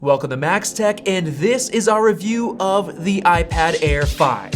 Welcome to Max Tech, and this is our review of the iPad Air 5.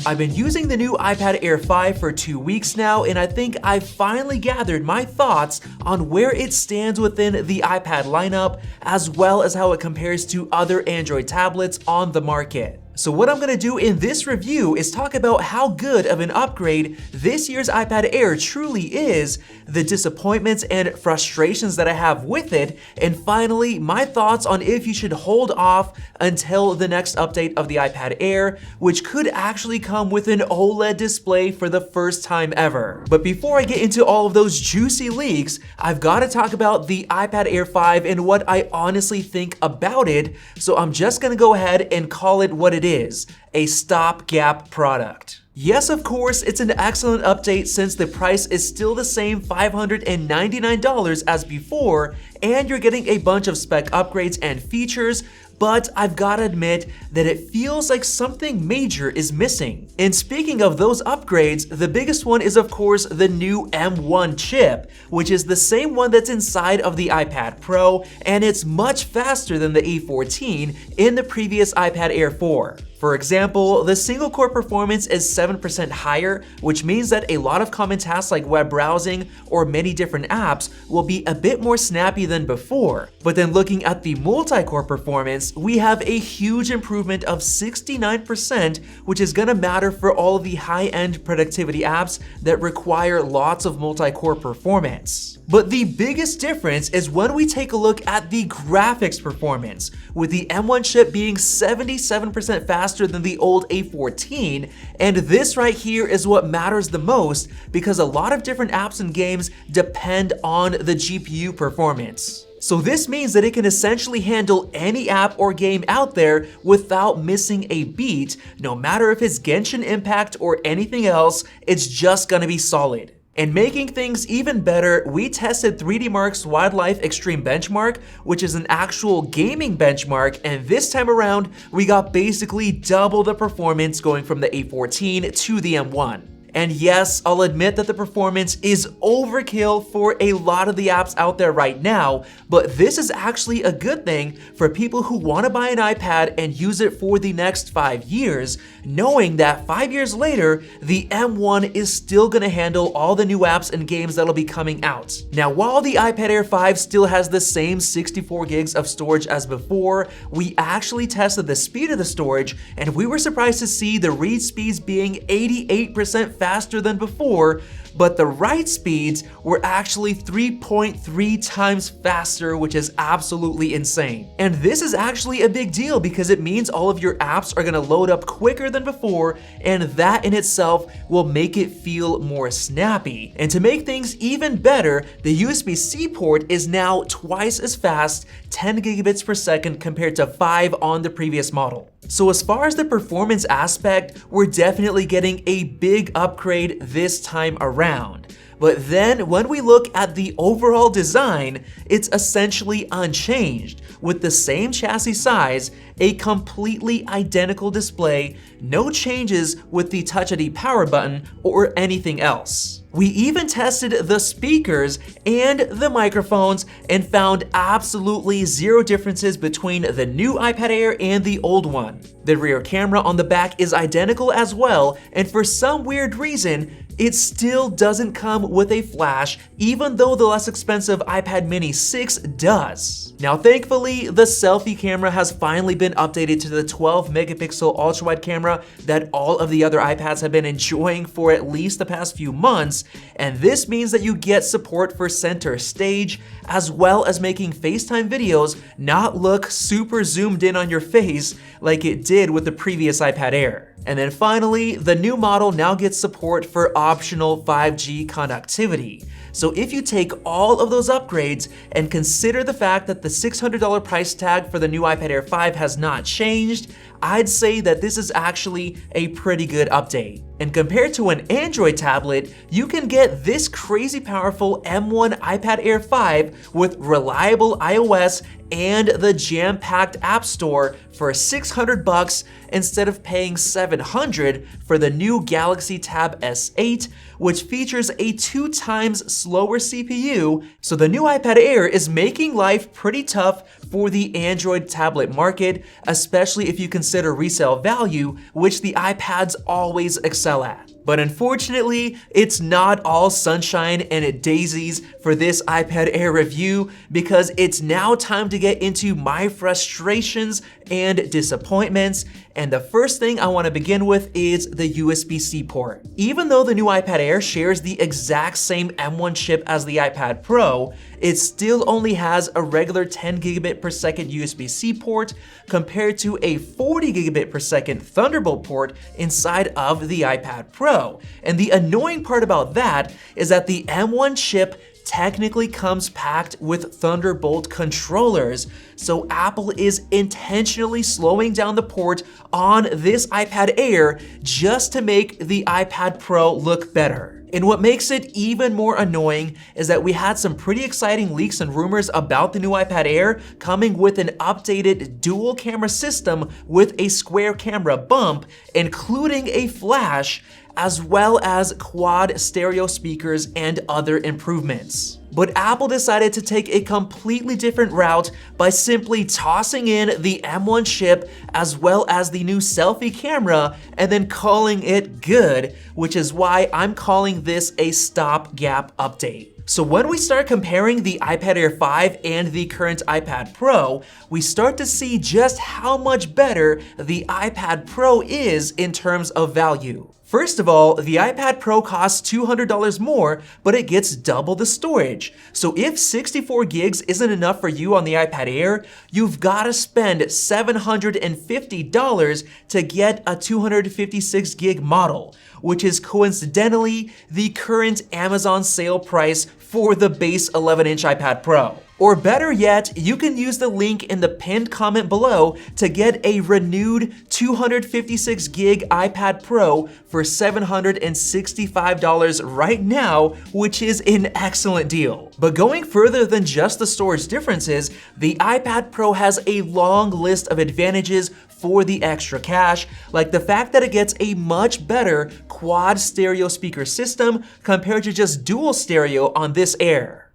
I've been using the new iPad Air 5 for 2 weeks now, and I think I've finally gathered my thoughts on where it stands within the iPad lineup, as well as how it compares to other Android tablets on the market. So what I'm going to do in this review is talk about how good of an upgrade this year's iPad Air truly is, the disappointments and frustrations that I have with it, and finally my thoughts on if you should hold off until the next update of the iPad Air, which could actually come with an OLED display for the first time ever. But before I get into all of those juicy leaks, I've got to talk about the iPad Air 5 and what I honestly think about it, so I'm just going to go ahead and call it what it is, a stopgap product. Yes, of course, it's an excellent update since the price is still the same $599 as before, and you're getting a bunch of spec upgrades and features, but I've gotta admit that it feels like something major is missing. And speaking of those upgrades, the biggest one is of course the new M1 chip, which is the same one that's inside of the iPad Pro, and it's much faster than the A14 in the previous iPad Air 4. For example, the single-core performance is 7% higher, which means that a lot of common tasks like web browsing or many different apps will be a bit more snappy than before. But then looking at the multi-core performance, we have a huge improvement of 69%, which is gonna matter for all of the high-end productivity apps that require lots of multi-core performance. But the biggest difference is when we take a look at the graphics performance, with the M1 chip being 77% faster than the old A14, and this right here is what matters the most because a lot of different apps and games depend on the GPU performance. So this means that it can essentially handle any app or game out there without missing a beat, no matter if it's Genshin Impact or anything else, it's just gonna be solid. And making things even better, we tested 3D Mark's Wildlife Extreme Benchmark, which is an actual gaming benchmark, and this time around, we got basically double the performance going from the A14 to the M1. And yes, I'll admit that the performance is overkill for a lot of the apps out there right now, but this is actually a good thing for people who want to buy an iPad and use it for the next 5 years, knowing that 5 years later, the M1 is still going to handle all the new apps and games that'll be coming out. Now, while the iPad Air 5 still has the same 64 gigs of storage as before, we actually tested the speed of the storage, and we were surprised to see the read speeds being 88% faster than before, but the write speeds were actually 3.3 times faster, which is absolutely insane. And this is actually a big deal because it means all of your apps are gonna load up quicker than before, and that in itself will make it feel more snappy. And to make things even better, the USB-C port is now twice as fast, 10 gigabits per second compared to 5 on the previous model. So as far as the performance aspect, we're definitely getting a big upgrade this time around. But then when we look at the overall design, it's essentially unchanged, with the same chassis size, a completely identical display, no changes with the Touch ID power button or anything else. We even tested the speakers and the microphones and found absolutely zero differences between the new iPad Air and the old one. The rear camera on the back is identical as well, and for some weird reason, it still doesn't come with a flash, even though the less expensive iPad mini 6 does. Now thankfully, the selfie camera has finally been updated to the 12 megapixel ultra-wide camera that all of the other iPads have been enjoying for at least the past few months, and this means that you get support for center stage, as well as making FaceTime videos not look super zoomed in on your face like it did with the previous iPad Air. And then finally, the new model now gets support for optional 5G connectivity. So if you take all of those upgrades and consider the fact that the $600 price tag for the new iPad Air 5 has not changed, I'd say that this is actually a pretty good update. And compared to an Android tablet, you can get this crazy powerful M1 iPad Air 5 with reliable iOS and the jam-packed App Store for $600 instead of paying $700 for the new Galaxy Tab S8, which features a 2 times slower CPU. So the new iPad Air is making life pretty tough for the Android tablet market, especially if you consider resale value, which the iPads always excel at. But unfortunately, it's not all sunshine and daisies for this iPad Air review, because it's now time to get into my frustrations and disappointments. And the first thing I want to begin with is the USB-C port. Even though the new iPad Air shares the exact same M1 chip as the iPad Pro, it still only has a regular 10 gigabit per second USB-C port compared to a 40 gigabit per second Thunderbolt port inside of the iPad Pro. And the annoying part about that is that the M1 chip technically comes packed with Thunderbolt controllers, so Apple is intentionally slowing down the port on this iPad Air just to make the iPad Pro look better. And what makes it even more annoying is that we had some pretty exciting leaks and rumors about the new iPad Air coming with an updated dual camera system with a square camera bump, including a flash, as well as quad stereo speakers and other improvements. But Apple decided to take a completely different route by simply tossing in the M1 chip as well as the new selfie camera and then calling it good, which is why I'm calling this a stopgap update. So when we start comparing the iPad Air 5 and the current iPad Pro, we start to see just how much better the iPad Pro is in terms of value. First of all, the iPad Pro costs $200 more, but it gets double the storage. So if 64 gigs isn't enough for you on the iPad Air, you've got to spend $750 to get a 256 gig model, which is coincidentally the current Amazon sale price for the base 11-inch iPad Pro. Or better yet, you can use the link in the pinned comment below to get a renewed 256 gig iPad Pro for $765 right now, which is an excellent deal. But going further than just the storage differences, the iPad Pro has a long list of advantages for the extra cash, like the fact that it gets a much better quad stereo speaker system compared to just dual stereo on this Air.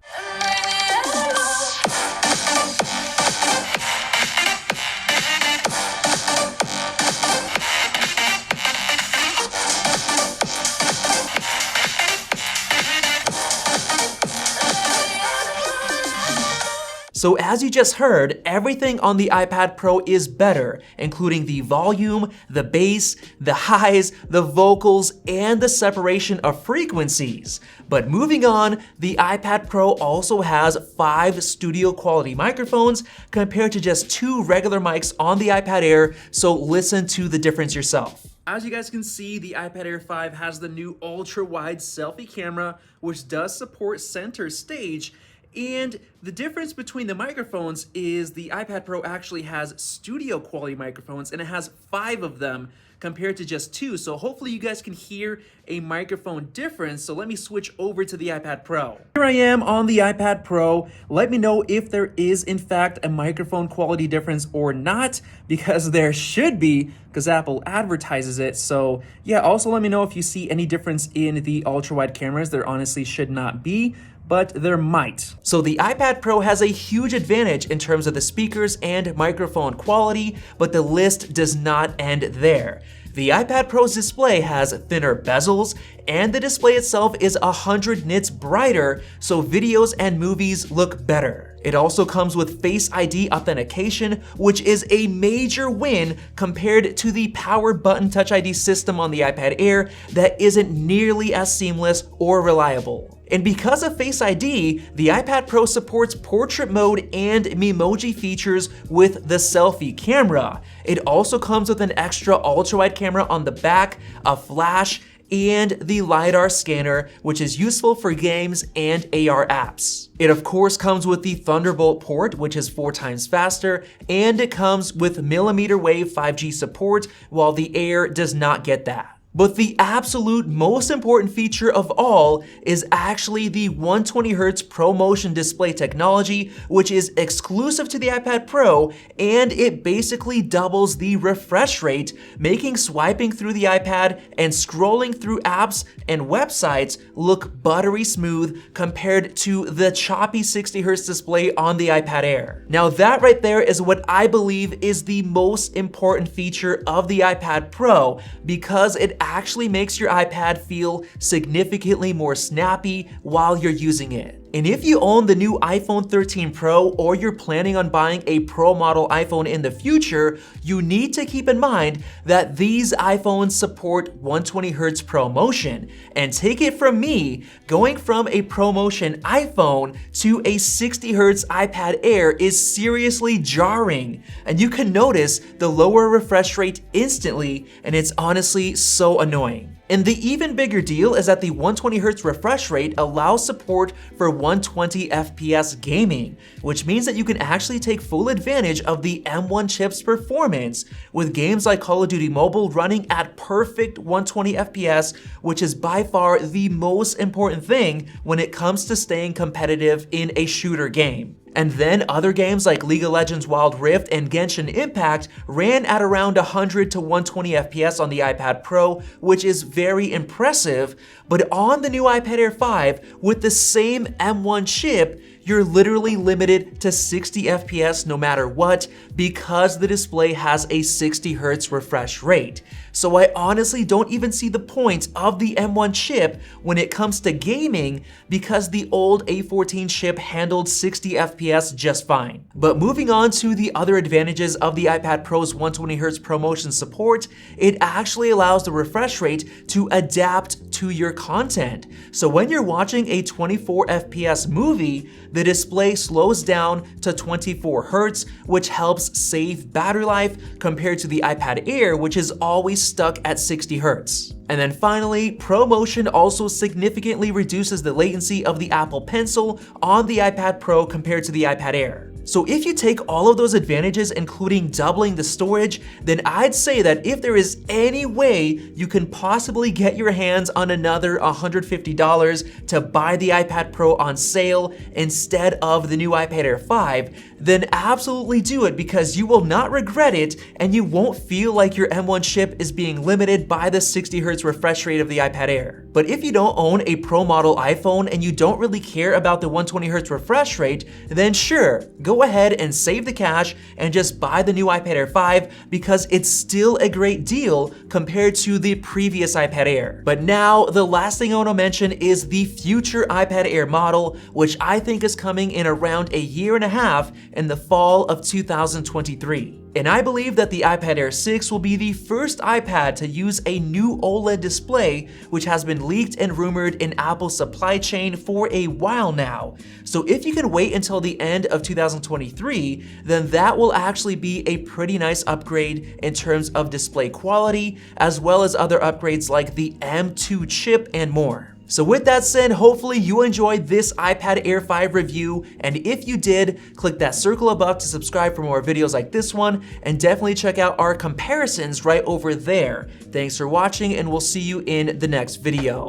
So as you just heard, everything on the iPad Pro is better, including the volume, the bass, the highs, the vocals, and the separation of frequencies. But moving on, the iPad Pro also has 5 studio quality microphones compared to just 2 regular mics on the iPad Air, so listen to the difference yourself. As you guys can see, the iPad Air 5 has the new ultra-wide selfie camera, which does support center stage. And the difference between the microphones is the iPad Pro actually has studio quality microphones, and it has 5 of them compared to just 2. So hopefully you guys can hear a microphone difference. So let me switch over to the iPad Pro. Here I am on the iPad Pro. Let me know if there is in fact a microphone quality difference or not, because there should be, because Apple advertises it. So yeah, also let me know if you see any difference in the ultra-wide cameras. There honestly should not be, but there might. So the iPad Pro has a huge advantage in terms of the speakers and microphone quality, but the list does not end there. The iPad Pro's display has thinner bezels, and the display itself is 100 nits brighter, so videos and movies look better. It also comes with Face ID authentication, which is a major win compared to the power button Touch ID system on the iPad Air that isn't nearly as seamless or reliable. And because of Face ID, the iPad Pro supports portrait mode and Memoji features with the selfie camera. It also comes with an extra ultra-wide camera on the back, a flash, and the LiDAR scanner, which is useful for games and AR apps. It of course comes with the Thunderbolt port, which is 4 times faster, and it comes with millimeter wave 5G support, while the Air does not get that. But the absolute most important feature of all is actually the 120Hz ProMotion display technology, which is exclusive to the iPad Pro, and it basically doubles the refresh rate, making swiping through the iPad and scrolling through apps and websites look buttery smooth compared to the choppy 60Hz display on the iPad Air. Now that right there is what I believe is the most important feature of the iPad Pro, because it actually makes your iPad feel significantly more snappy while you're using it. And if you own the new iPhone 13 Pro or you're planning on buying a Pro model iPhone in the future, you need to keep in mind that these iPhones support 120Hz ProMotion. And take it from me, going from a ProMotion iPhone to a 60Hz iPad Air is seriously jarring. And you can notice the lower refresh rate instantly, and it's honestly so annoying. And the even bigger deal is that the 120Hz refresh rate allows support for 120 FPS gaming, which means that you can actually take full advantage of the M1 chip's performance, with games like Call of Duty Mobile running at perfect 120 FPS, which is by far the most important thing when it comes to staying competitive in a shooter game. And then other games like League of Legends Wild Rift and Genshin Impact ran at around 100 to 120 FPS on the iPad Pro, which is very impressive. But on the new iPad Air 5, with the same M1 chip, you're literally limited to 60 FPS no matter what, because the display has a 60Hz refresh rate. So I honestly don't even see the point of the M1 chip when it comes to gaming, because the old A14 chip handled 60 FPS just fine. But moving on to the other advantages of the iPad Pro's 120Hz ProMotion support, it actually allows the refresh rate to adapt to your content. So when you're watching a 24 FPS movie, the display slows down to 24 Hz, which helps save battery life compared to the iPad Air, which is always stuck at 60 Hz. And then finally, ProMotion also significantly reduces the latency of the Apple Pencil on the iPad Pro compared to the iPad Air. So if you take all of those advantages, including doubling the storage, then I'd say that if there is any way you can possibly get your hands on another $150 to buy the iPad Pro on sale instead of the new iPad Air 5, then absolutely do it, because you will not regret it and you won't feel like your M1 chip is being limited by the 60Hz refresh rate of the iPad Air. But if you don't own a Pro model iPhone and you don't really care about the 120Hz refresh rate, then sure, go ahead and save the cash and just buy the new iPad Air 5, because it's still a great deal compared to the previous iPad Air. But now, the last thing I want to mention is the future iPad Air model, which I think is coming in around a year and a half in the fall of 2023. And I believe that the iPad Air 6 will be the first iPad to use a new OLED display, which has been leaked and rumored in Apple's supply chain for a while now. So if you can wait until the end of 2023, then that will actually be a pretty nice upgrade in terms of display quality, as well as other upgrades like the M2 chip and more. So with that said, hopefully you enjoyed this iPad Air 5 review, and if you did, click that circle above to subscribe for more videos like this one, and definitely check out our comparisons right over there. Thanks for watching, and we'll see you in the next video.